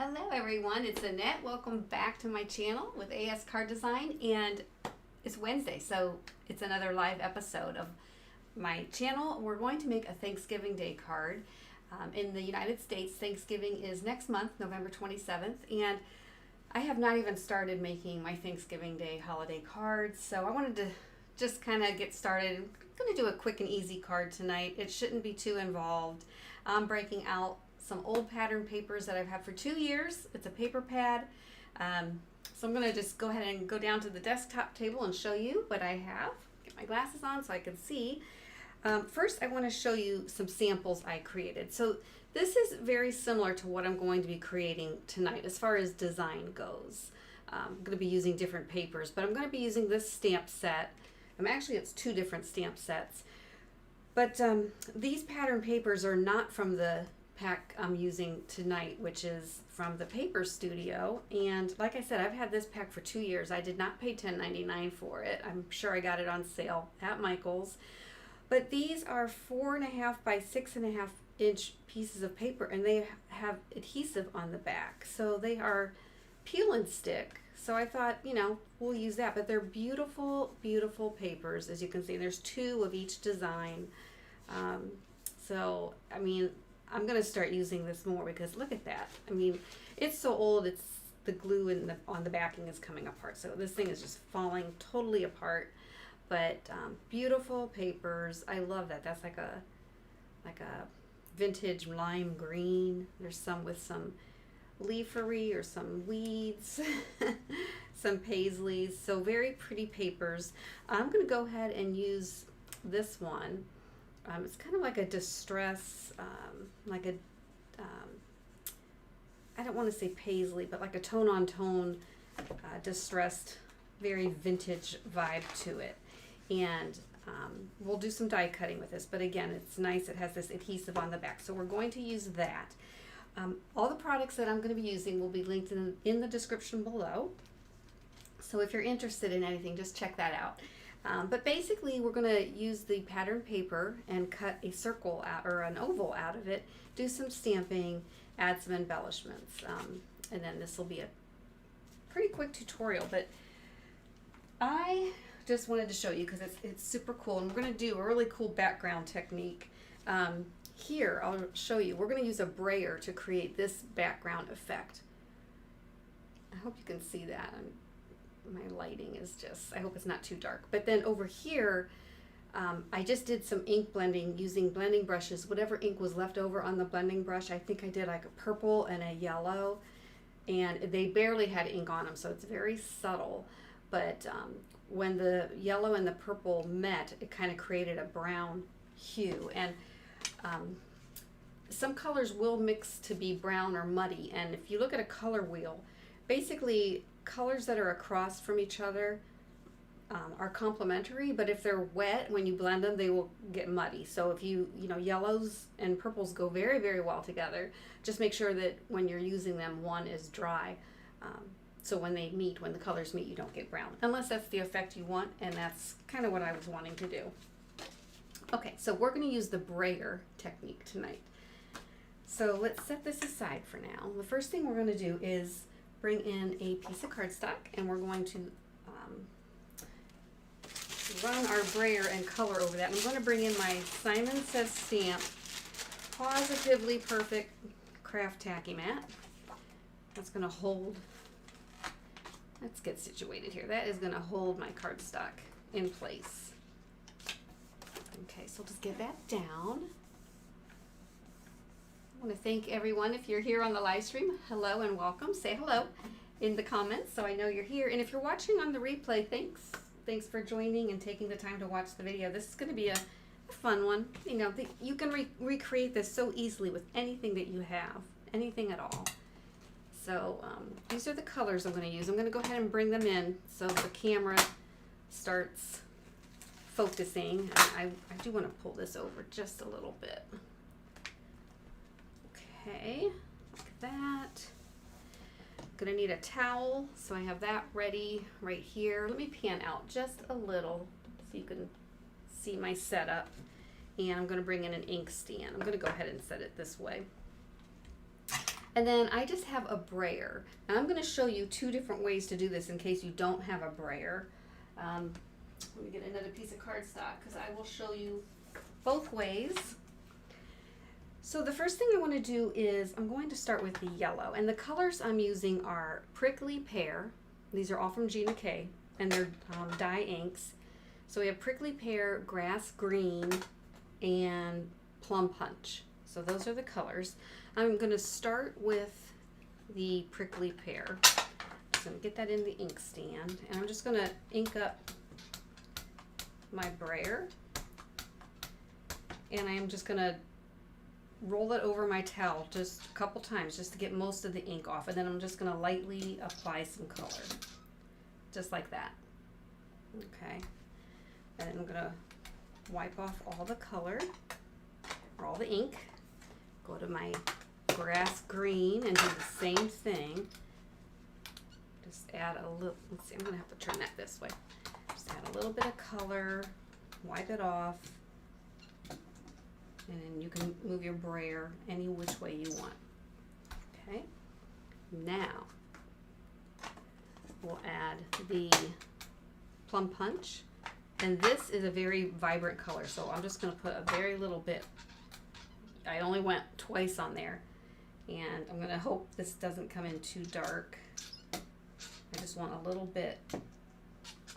Hello everyone, it's Annette. Welcome back to my channel with ASCardDesign, and it's Wednesday, so it's another live episode of my channel. We're going to make a Thanksgiving Day card. In the United States, Thanksgiving is next month, November 27th, and I have not even started making my Thanksgiving Day holiday cards, so I wanted to just kind of get started. I'm going to do a quick and easy card tonight. It shouldn't be too involved. I'm breaking out some old pattern papers that I've had for 2 years. It's a paper pad. So I'm going to just go ahead and go down to the desktop table and show you what I have. Get my glasses on so I can see. First, I want to show you some samples I created. So this is very similar to what I'm going to be creating tonight as far as design goes. I'm going to be using different papers, but I'm going to be using this stamp set. Actually, it's 2 different stamp sets. But these pattern papers are not from the pack I'm using tonight, which is from the Paper Studio. And like I said, I've had this pack for 2 years. I did not pay $10.99 for it. I'm sure I got it on sale at Michael's. But these are 4.5 by 6.5 inch pieces of paper, and they have adhesive on the back. So they are peel and stick. So I thought, you know, we'll use that. But they're beautiful, beautiful papers. As you can see, there's 2 of each design. So, I mean, I'm going to start using this more because look at that. I mean, it's so old, it's the glue on the backing is coming apart. So this thing is just falling totally apart. But beautiful papers. I love that. That's like a vintage lime green. There's some with some leafery or some weeds, some paisleys. So very pretty papers. I'm going to go ahead and use this one. It's kind of like a distress, I don't want to say paisley, but like a tone-on-tone distressed, very vintage vibe to it. And we'll do some die cutting with this, but again, it's nice. It has this adhesive on the back, so we're going to use that. All the products that I'm going to be using will be linked in the description below. So if you're interested in anything, just check that out. But basically, we're going to use the pattern paper and cut a circle out or an oval out of it, do some stamping, add some embellishments, and then this will be a pretty quick tutorial. But I just wanted to show you because it's super cool, and we're going to do a really cool background technique. Here, I'll show you. We're going to use a brayer to create this background effect. I hope you can see that. My lighting is just, I hope it's not too dark. But then over here, I just did some ink blending using blending brushes. Whatever ink was left over on the blending brush, I think I did like a purple and a yellow, and they barely had ink on them, so it's very subtle. But when the yellow and the purple met, it kind of created a brown hue. And some colors will mix to be brown or muddy, and if you look at a color wheel, basically colors that are across from each other are complementary, but if they're wet, when you blend them, they will get muddy. So if you know, yellows and purples go very, very well together. Just make sure that when you're using them, one is dry. So when they meet, when the colors meet, you don't get brown, unless that's the effect you want, and that's kind of what I was wanting to do. Okay, so we're going to use the brayer technique tonight. So let's set this aside for now. The first thing we're going to do is bring in a piece of cardstock, and we're going to run our brayer and color over that. I'm going to bring in my Simonsaysstamp Positively Perfect Craft Tacky Mat. That's going to hold, let's get situated here. That is going to hold my cardstock in place. Okay, so just get that down. I want to thank everyone. If you're here on the live stream, hello and welcome. Say hello in the comments so I know you're here. And if you're watching on the replay, thanks for joining and taking the time to watch the video. This is going to be a fun one. You know, you can recreate this so easily with anything that you have, anything at all. So these are the colors I'm going to use. I'm going to go ahead and bring them in so the camera starts focusing. I do want to pull this over just a little bit. Okay, like that. I'm gonna need a towel, so I have that ready right here. Let me pan out just a little so you can see my setup. And I'm gonna bring in an ink stand. I'm gonna go ahead and set it this way. And then I just have a brayer. And I'm going to show you 2 different ways to do this in case you don't have a brayer. Let me get another piece of cardstock because I will show you both ways. So the first thing I want to do is I'm going to start with the yellow. And the colors I'm using are Prickly Pear. These are all from GinaK, and they're dye inks. So we have Prickly Pear, Grass Green, and Plum Punch. So those are the colors. I'm going to start with the Prickly Pear. I'm going to get that in the ink stand, and I'm just going to ink up my brayer, and I am just going to roll it over my towel just a couple times just to get most of the ink off, and then I'm just going to lightly apply some color, just like that. Okay, and then I'm going to wipe off all the color, or all the ink, go to my grass green and do the same thing. Just add a little, let's see, I'm going to have to turn that this way. Just add a little bit of color, wipe it off, and you can move your brayer any which way you want. Okay, now we'll add the Plum Punch, and this is a very vibrant color, so I'm just going to put a very little bit. I only went twice on there, and I'm going to hope this doesn't come in too dark. I just want a little bit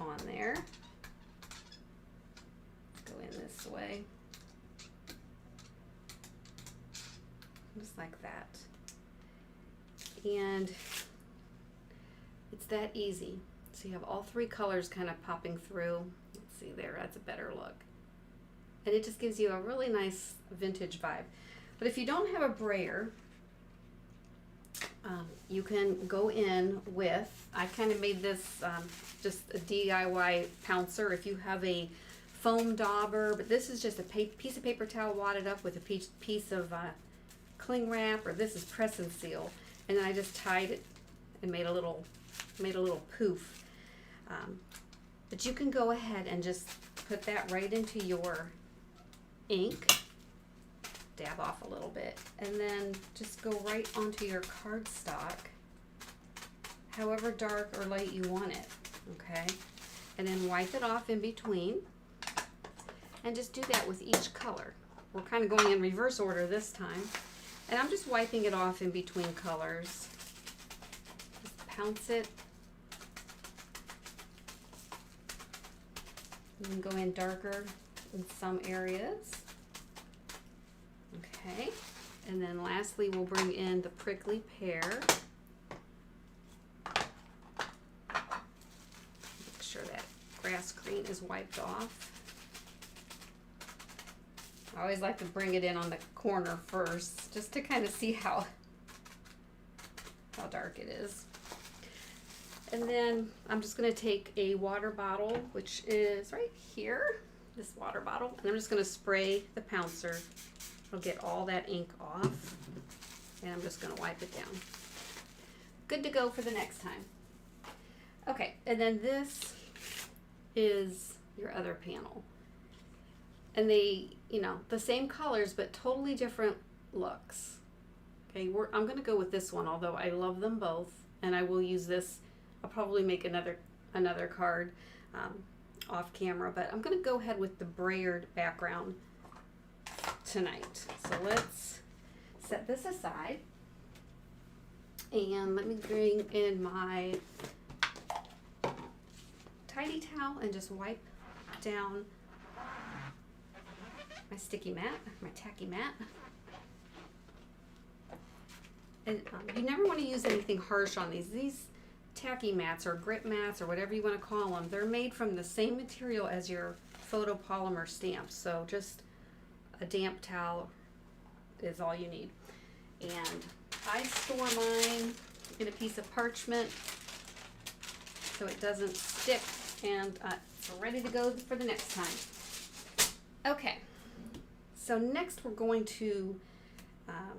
on there. Go in this way, just like that. And it's that easy. So you have all 3 colors kind of popping through. Let's see there, that's a better look. And it just gives you a really nice vintage vibe. But if you don't have a brayer, you can go in with, I kind of made this just a DIY pouncer. If you have a foam dauber, but this is just a piece of paper towel wadded up with a piece of cling wrap, or this is press and seal. And then I just tied it and made a little poof. But you can go ahead and just put that right into your ink, dab off a little bit, and then just go right onto your cardstock, however dark or light you want it, okay? And then wipe it off in between, and just do that with each color. We're kind of going in reverse order this time, and I'm just wiping it off in between colors. Just pounce it. You can go in darker in some areas. Okay, and then lastly we'll bring in the Prickly Pear. Make sure that grass green is wiped off. I always like to bring it in on the corner first, just to kind of see how dark it is. And then I'm just going to take a water bottle, which is right here, this water bottle, and I'm just going to spray the pouncer. It'll get all that ink off, and I'm just going to wipe it down. Good to go for the next time. Okay, and then this is your other panel. And they, you know, the same colors, but totally different looks. Okay, I'm going to go with this one, although I love them both, and I will use this. I'll probably make another card off camera, but I'm going to go ahead with the brayered background tonight. So let's set this aside, and let me bring in my tidy towel and just wipe down my sticky mat, my tacky mat. And you never want to use anything harsh on these. These tacky mats or grip mats or whatever you want to call them, they're made from the same material as your photopolymer stamps. So just a damp towel is all you need. And I store mine in a piece of parchment so it doesn't stick, and it's ready to go for the next time. Okay, so next we're going to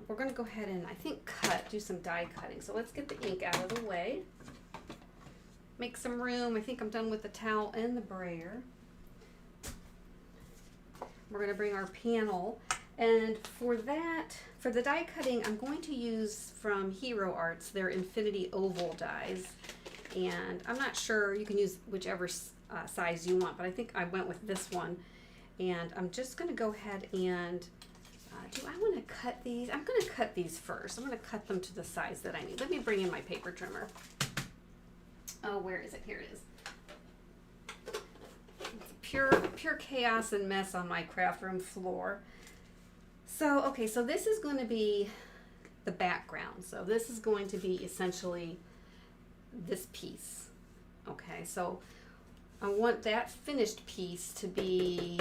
go ahead and I think do some die cutting. So let's get the ink out of the way. Make some room. I think I'm done with the towel and the brayer. We're going to bring our panel, And for that, for the die cutting, I'm going to use from Hero Arts their Infinity Oval dies. And I'm not sure, you can use whichever size you want, but I think I went with this one. And I'm just going to go ahead and, do I want to cut these? I'm going to cut these first. I'm going to cut them to the size that I need. Let me bring in my paper trimmer. Oh, where is it? Here it is. It's pure chaos and mess on my craft room floor. So, okay, so this is going to be the background. So this is going to be essentially this piece. Okay, so I want that finished piece to be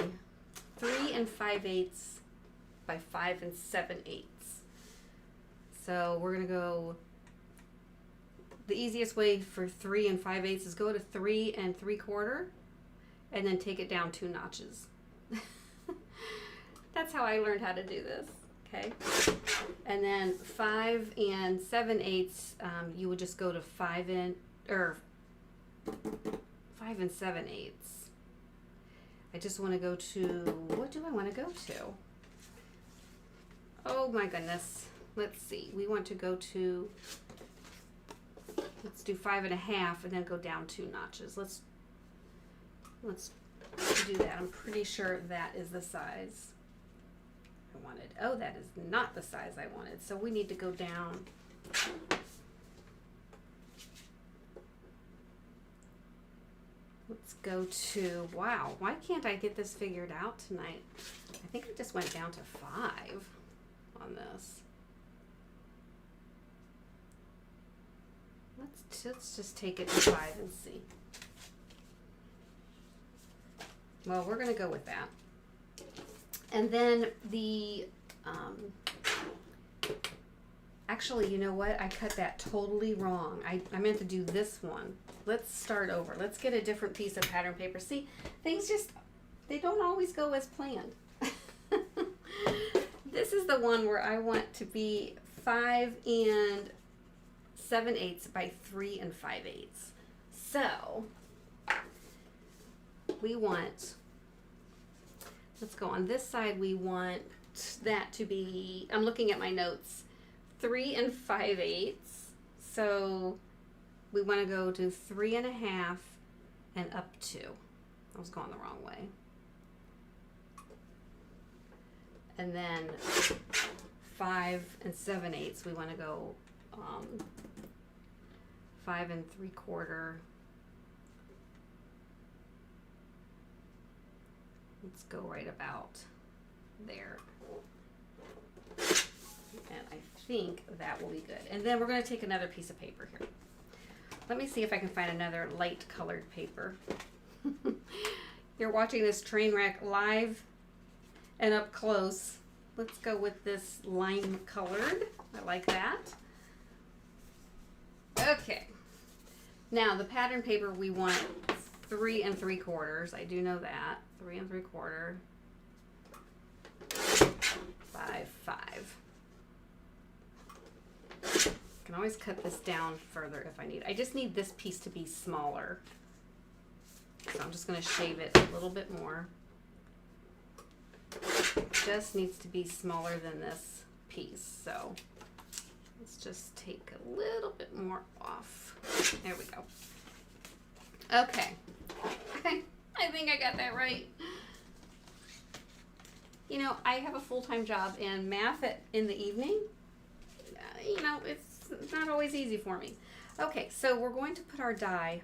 3 5/8 by 5 7/8. So we're going to go, the easiest way for 3 5/8 is go to 3 3/4 and then take it down 2 notches. That's how I learned how to do this, okay? And then 5 7/8, you would just go to 5 7/8. I just want to go to, what do I want to go to? Oh my goodness. Let's see. We want to go to, let's do 5 1/2 and then go down 2 notches. Let's do that. I'm pretty sure that is the size I wanted. Oh, that is not the size I wanted. So we need to go down. Let's go to, wow, why can't I get this figured out tonight? I think I just went down to 5 on this. Let's just take it to 5 and see. Well, we're going to go with that. And then the, actually, you know what? I cut that totally wrong. I meant to do this one. Let's start over. Let's get a different piece of pattern paper. See, things just, they don't always go as planned. This is the one where I want to be 5 7/8 by 3 5/8. So we want, let's go on this side. We want that to be, I'm looking at my notes, 3 5/8. So we want to go to 3 1/2 and up 2. I was going the wrong way. And then 5 7/8. We want to go 5 3/4. Let's go right about there. And I think that will be good. And then we're going to take another piece of paper here. Let me see if I can find another light colored paper. You're watching this train wreck live and up close. Let's go with this lime colored. I like that. Okay. Now the pattern paper, we want 3 3/4. I do know that. 3 3/4 by 5. I can always cut this down further if I need. I just need this piece to be smaller. So I'm just going to shave it a little bit more. It just needs to be smaller than this piece. So let's just take a little bit more off. There we go. Okay. I think I got that right. You know, I have a full-time job and math in the evening, you know, it's not always easy for me. Okay, so we're going to put our die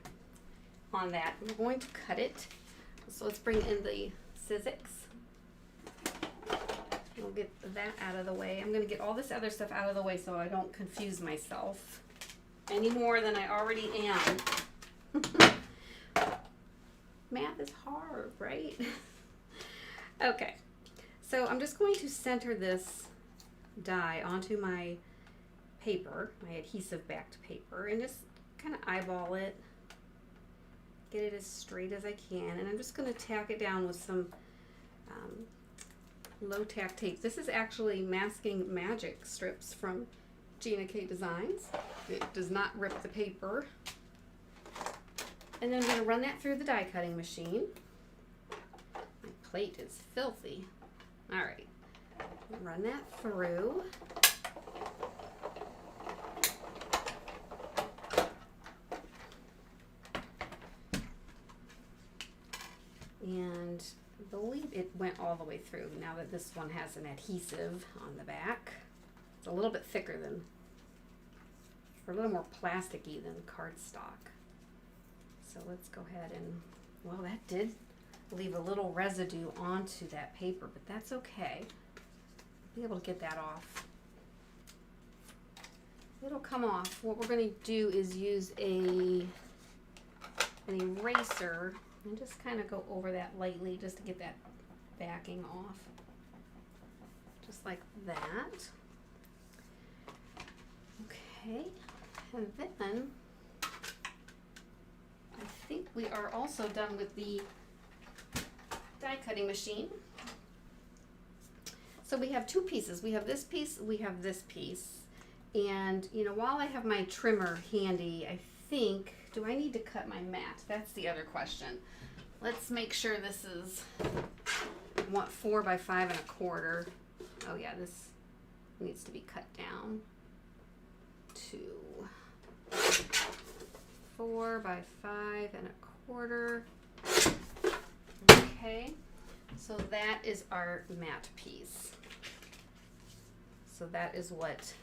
on that. We're going to cut it. So let's bring in the Sizzix. We'll get that out of the way. I'm going to get all this other stuff out of the way so I don't confuse myself any more than I already am. Math is hard, right? Okay, so I'm just going to center this die onto my paper, my adhesive backed paper, and just kind of eyeball it, get it as straight as I can, and I'm just going to tack it down with some low tack tape. This is actually Masking Magic strips from GinaKDesigns. It does not rip the paper. And then I'm going to run that through the die cutting machine. My plate is filthy. All right. Run that through. And I believe it went all the way through now that this one has an adhesive on the back. It's a little bit thicker than, or a little more plasticky than cardstock. So let's go ahead and, well, that did leave a little residue onto that paper, but that's okay. I'll be able to get that off. It'll come off. What we're going to do is use an eraser and just kind of go over that lightly just to get that backing off. Just like that. Okay, and then I think we are also done with the die cutting machine. So we have two pieces. We have this piece, we have this piece. And you know, while I have my trimmer handy, I think, do I need to cut my mat? That's the other question. Let's make sure this is 4 by 5 1/4. Oh yeah, this needs to be cut down to 4 by 5 1/4. Okay, so that is our mat piece. So that is what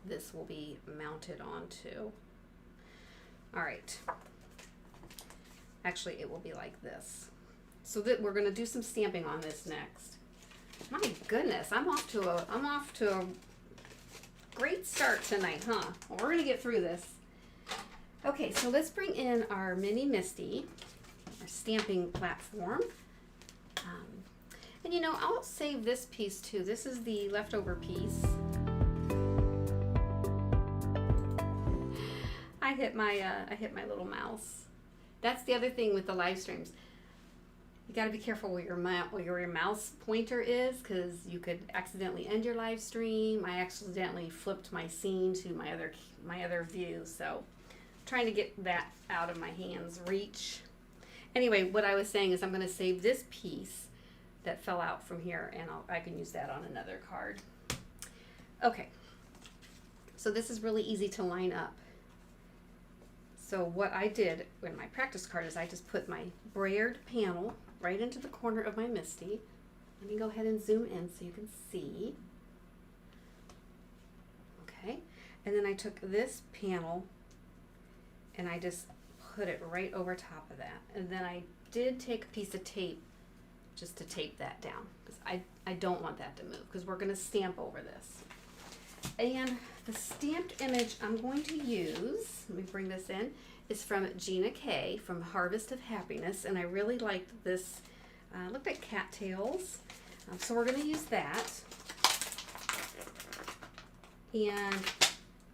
this will be mounted onto. All right. Actually, it will be like this. So that we're going to do some stamping on this next. My goodness, I'm off to a great start tonight, huh? Well, we're going to get through this. Okay, so let's bring in our mini Misty, our stamping platform. And you know, I'll save this piece too. This is the leftover piece. I hit my little mouse. That's the other thing with the live streams. You got to be careful where your mouse pointer is, because you could accidentally end your live stream. I accidentally flipped my scene to my other view, so trying to get that out of my hands reach. Anyway, what I was saying is I'm going to save this piece that fell out from here, and I can use that on another card. Okay, so this is really easy to line up. So what I did in my practice card is I just put my brayered panel right into the corner of my Misty. Let me go ahead and zoom in so you can see. Okay, and then I took this panel and I just put it right over top of that. And then I did take a piece of tape just to tape that down, because I don't want that to move, because we're going to stamp over this. And the stamped image I'm going to use, let me bring this in, is from Gina K from Harvest of Happiness, and I really liked this. Looked like cattails, so we're going to use that. And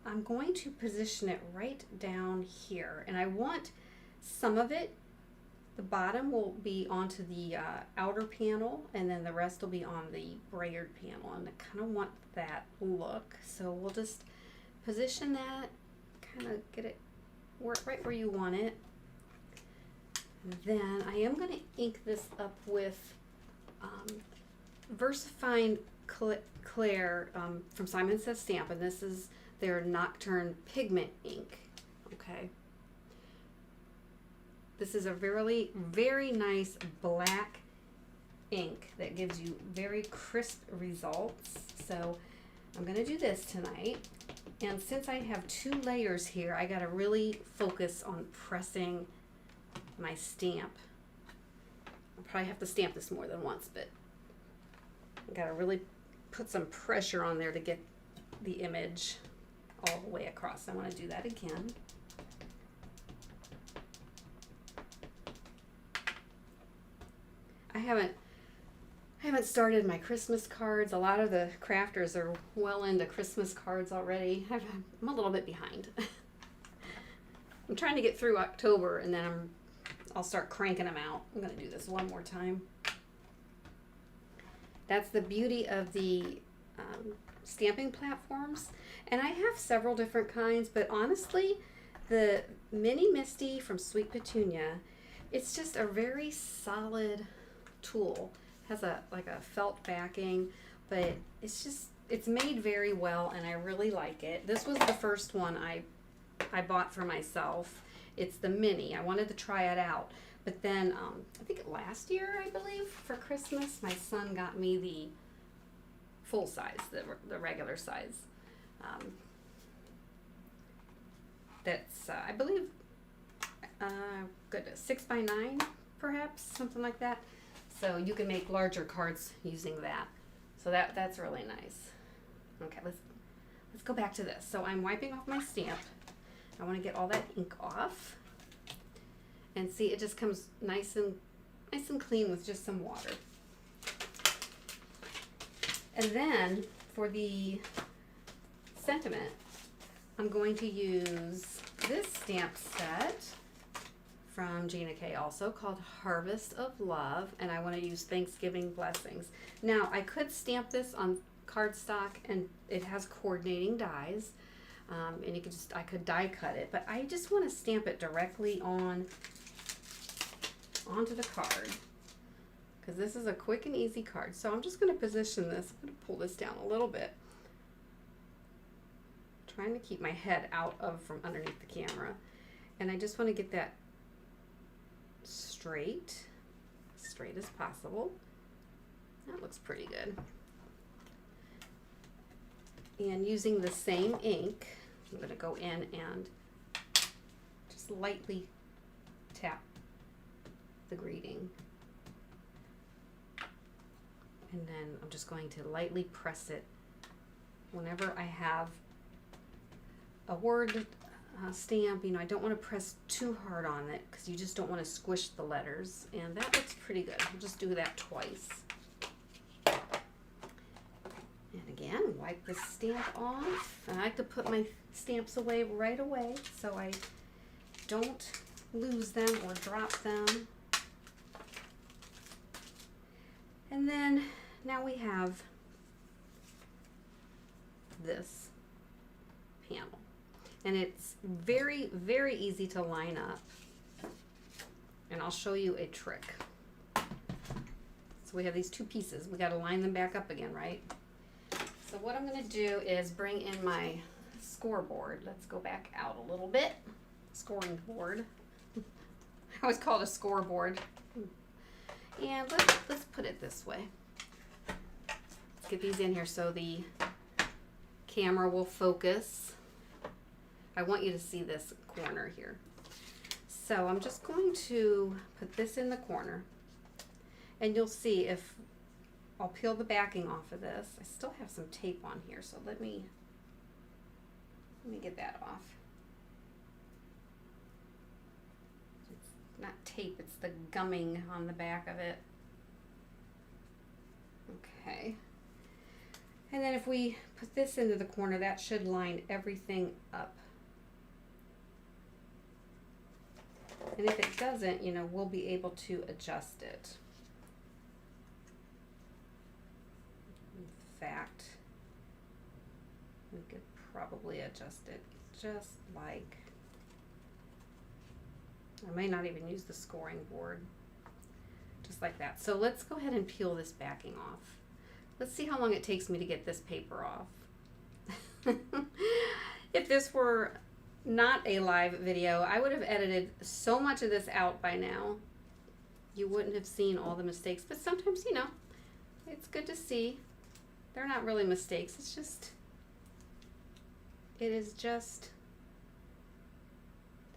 I'm going to position it right down here, and I want some of it, the bottom will be onto the outer panel, and then the rest will be on the brayered panel, and I kind of want that look. So we'll just position that, kind of get it right where you want it. And then I am going to ink this up with VersaFine Claire from Simonsaysstamp, and this is their Nocturne Pigment ink. Okay. This is a very, very nice black ink that gives you very crisp results. So I'm going to do this tonight. And since I have 2 layers here, I got to really focus on pressing my stamp. I'll probably have to stamp this more than once, but I got to really put some pressure on there to get the image all the way across. I want to do that again. I haven't started my Christmas cards. A lot of the crafters are well into Christmas cards already. I'm a little bit behind. I'm trying to get through October, and then I'll start cranking them out. I'm going to do this one more time. That's the beauty of the stamping platforms. And I have several different kinds, but honestly, the Mini Misty from Sweet Petunia, it's just a very solid tool. Has like a felt backing, but it's made very well, and I really like it. This was the first one I bought for myself. It's the mini. I wanted to try it out, but then I think last year, I believe, for Christmas, my son got me the full size, the regular size. That's I believe, goodness, 6x9, perhaps, something like that. So you can make larger cards using that. So that's really nice. Okay, let's go back to this. So I'm wiping off my stamp. I want to get all that ink off. And see, it just comes nice and clean with just some water. And then for the sentiment, I'm going to use this stamp set from GinaK, also called Harvest of Love, and I want to use Thanksgiving Blessings. Now, I could stamp this on cardstock, and it has coordinating dies, and you could I could die cut it, but I just want to stamp it directly onto the card, because this is a quick and easy card. So I'm just going to position this. I'm going to pull this down a little bit, trying to keep my head out from underneath the camera, and I just want to get that straight as possible. That looks pretty good. And using the same ink, I'm going to go in and just lightly tap the greeting. And then I'm just going to lightly press it whenever I have a word stamp. You know, I don't want to press too hard on it because you just don't want to squish the letters. And that looks pretty good. I'll just do that twice. And again, wipe the stamp off. And I like to put my stamps away right away so I don't lose them or drop them. And then now we have this panel. And it's very, very easy to line up. And I'll show you a trick. So we have these two pieces. We got to line them back up again, right? So what I'm going to do is bring in my scoreboard. Let's go back out a little bit. Scoring board. I always call it a scoreboard. And let's put it this way. Let's get these in here so the camera will focus. I want you to see this corner here. So I'm just going to put this in the corner, and you'll see if I'll peel the backing off of this. I still have some tape on here, so let me get that off. It's not tape, it's the gumming on the back of it. Okay. And then if we put this into the corner, that should line everything up. And if it doesn't, you know, we'll be able to adjust it. In fact, we could probably adjust it just like, I may not even use the scoring board, just like that. So let's go ahead and peel this backing off. Let's see how long it takes me to get this paper off. If this were not a live video, I would have edited so much of this out by now. You wouldn't have seen all the mistakes, but sometimes, you know, it's good to see. They're not really mistakes. It's just,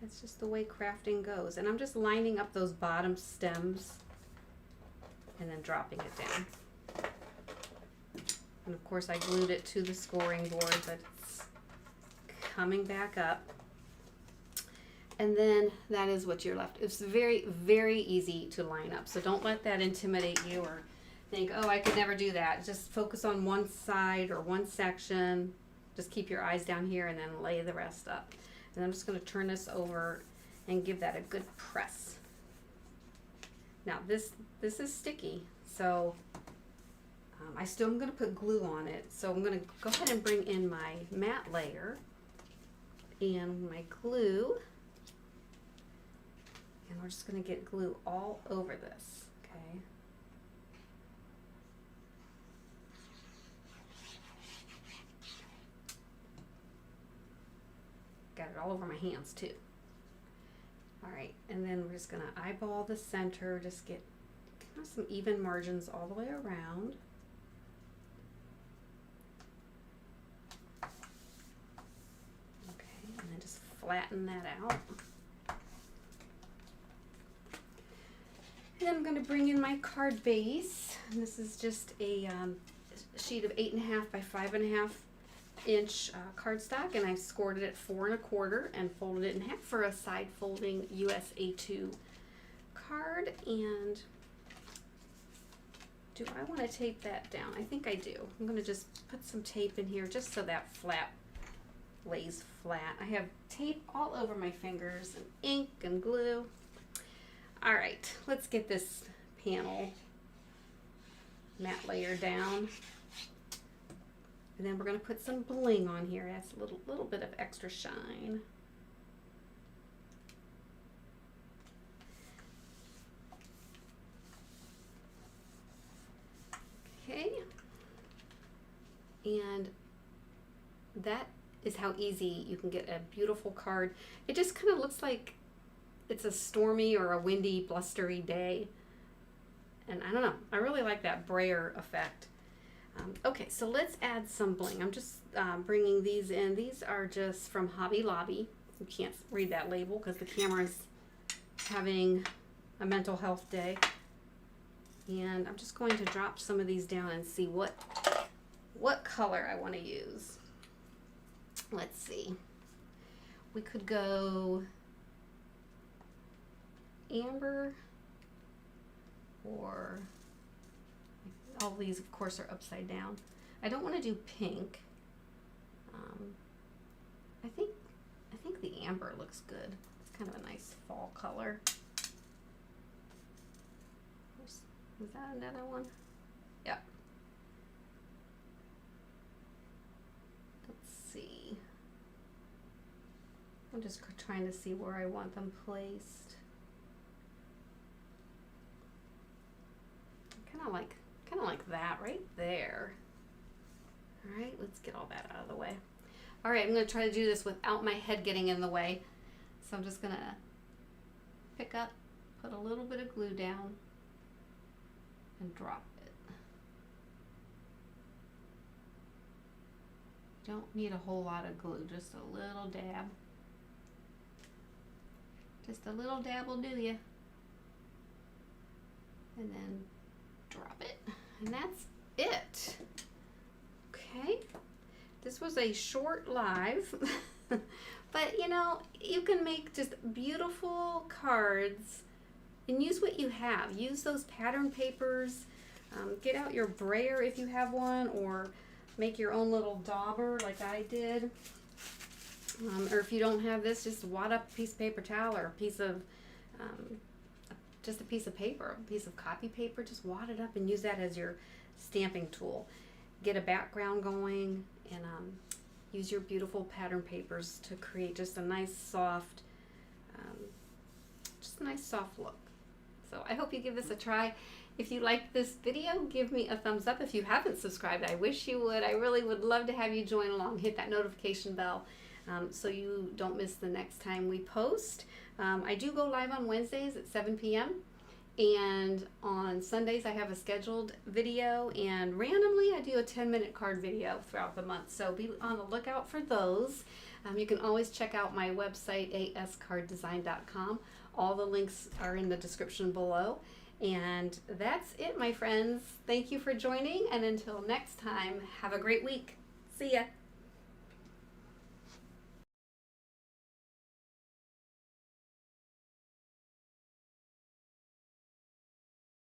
that's just the way crafting goes. And I'm just lining up those bottom stems and then dropping it down. And of course I glued it to the scoring board, but it's coming back up. And then that is what you're left. It's very, very easy to line up. So don't let that intimidate you or think, oh, I could never do that. Just focus on one side or one section. Just keep your eyes down here and then lay the rest up. And I'm just going to turn this over and give that a good press. Now this is sticky, so I still am going to put glue on it. So I'm going to go ahead and bring in my matte layer and my glue. And we're just going to get glue all over this, okay? got it all over my hands too. All right, and then we're just gonna eyeball the center, just get kind of some even margins all the way around. Okay, and then just flatten that out. And then I'm going to bring in my card base. And this is just a sheet of 8.5 by 5.5 inch cardstock, and I've scored it at 4 1/4 and folded it in half for a side folding US A2 card. And do I want to tape that down? I think I do. I'm going to just put some tape in here just so that flap lays flat. I have tape all over my fingers and ink and glue. All right, let's get this panel matte layer down. And then we're going to put some bling on here. That's a little bit of extra shine. Okay. And that is how easy you can get a beautiful card. It just kind of looks like it's a stormy or a windy, blustery day. And I don't know, I really like that brayer effect. Okay, so let's add some bling. I'm just bringing these in. These are just from Hobby Lobby. You can't read that label because the camera's having a mental health day. And I'm just going to drop some of these down and see what color I want to use. Let's see. We could go amber, or all these of course are upside down. I don't want to do pink. I think the amber looks good. It's kind of a nice fall color. Is that another one? Yep. Let's see. I'm just trying to see where I want them placed. Kind of like that right there. All right, let's get all that out of the way. All right, I'm going to try to do this without my head getting in the way. So I'm just going to pick up, put a little bit of glue down, and drop it. You don't need a whole lot of glue, just a little dab. Just a little dab will do you. And then drop it, and that's it. Okay, this was a short live, but you know, you can make just beautiful cards and use what you have. Use those pattern papers. Get out your brayer if you have one, or make your own little dauber like I did. Or if you don't have this, just wad up a piece of paper towel or a piece of just a piece of paper, a piece of copy paper. Just wad it up and use that as your stamping tool. Get a background going, and use your beautiful pattern papers to create just a nice soft look. So I hope you give this a try. If you liked this video, give me a thumbs up. If you haven't subscribed, I wish you would. I really would love to have you join along. Hit that notification bell so you don't miss the next time we post. I do go live on Wednesdays at 7 p.m. and on Sundays I have a scheduled video, and randomly I do a 10-minute card video throughout the month, so be on the lookout for those. You can always check out my website, ASCardDesign.com. All the links are in the description below. And that's it, my friends. Thank you for joining, and until next time, have a great week. See ya.